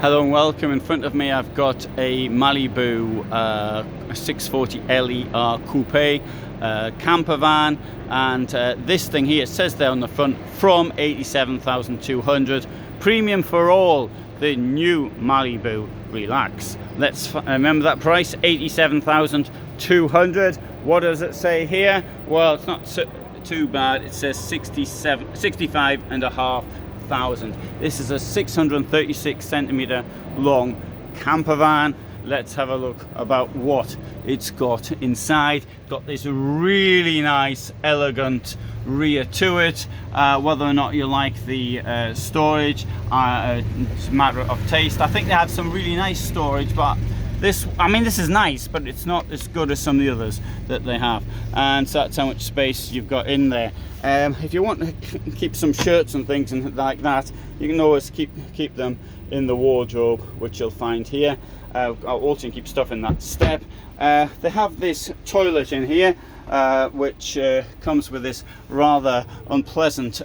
Hello and welcome. In front of me I've got a Malibu 640 LER Coupe campervan, and this thing here, it says there on the front, from 87,200, premium for all, the new Malibu. Relax. Let's remember that price, 87,200. What does it say here? Well, it's not too bad. It says 65,500. This is a 636 centimeter long campervan. Let's have a look about what it's got inside. Got this really nice, elegant rear to it. Whether or not you like the storage, it's a matter of taste. I think they have some really nice storage, but this is nice, but it's not as good as some of the others that they have. And so that's how much space you've got in there. If you want to keep some shirts and things and like that, you can always keep them in the wardrobe, which you'll find here. Also keep stuff in that step. They have this toilet in here, which comes with this rather unpleasant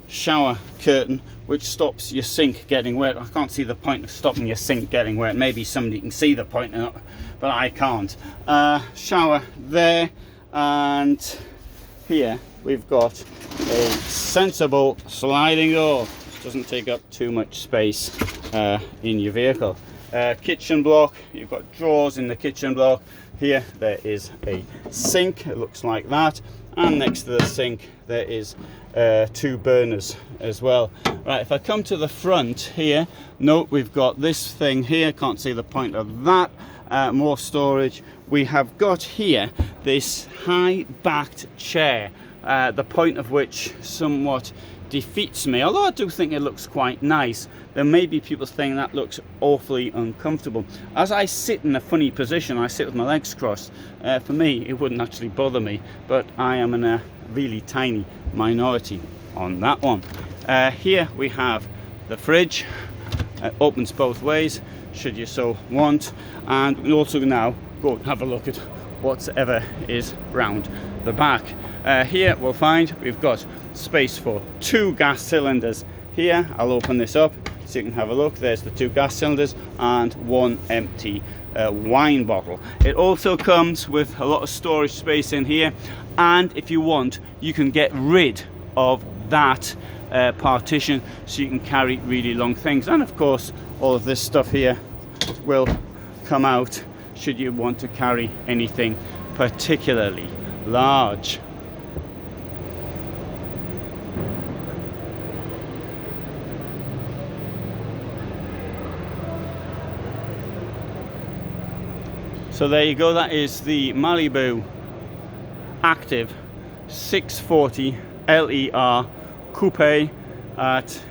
shower curtain, which stops your sink getting wet. I can't see the point of stopping your sink getting wet. Maybe somebody can see the point, but I can't. Shower there, and here we've got a sensible sliding door. Doesn't take up too much space in your vehicle. Kitchen block, you've got drawers in the kitchen block. Here there is a sink, it looks like that, and next to the sink there is two burners as well. Right, if I come to the front here, note we've got this thing here, can't see the point of that. More storage. We have got here this high backed chair, the point of which somewhat defeats me, although I do think it looks quite nice. There may be people saying that looks awfully uncomfortable. As I sit in a funny position, I sit with my legs crossed. For me, it wouldn't actually bother me, but I am in a really tiny minority on that one. Here we have the fridge. It opens both ways, should you so want, and we also now go and have a look at whatever is round the back. Here we'll find we've got space for two gas cylinders. Here I'll open this up so you can have a look. There's the two gas cylinders and one empty wine bottle. It also comes with a lot of storage space in here, and if you want, you can get rid of that partition so you can carry really long things. And of course, all of this stuff here will come out should you want to carry anything particularly large. So there you go, that is the Malibu Active 640 LER Coupe at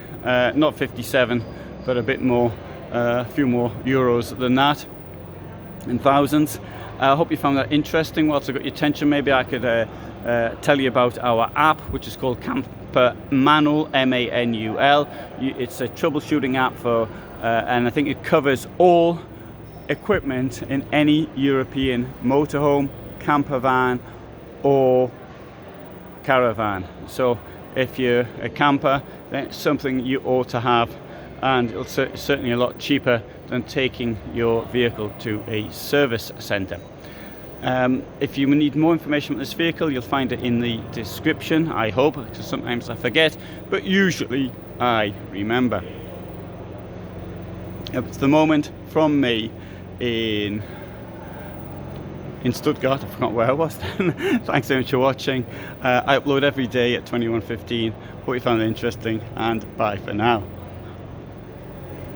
not 57, but a bit more, a few more euros than that, in thousands. I hope you found that interesting. Whilst I got your attention, maybe I could tell you about our app, which is called Manul, M-A-N-U-L. It's a troubleshooting app for, and I think it covers all equipment in any European motorhome, campervan or caravan. So if you're a camper, then it's something you ought to have, and it's certainly a lot cheaper than taking your vehicle to a service centre. If you need more information on this vehicle, you'll find it in the description, I hope, because sometimes I forget, but usually I remember. It's the moment from me in Stuttgart. I forgot where I was then. Thanks so much for watching. I upload every day at 21:15. Hope you found it interesting, and bye for now.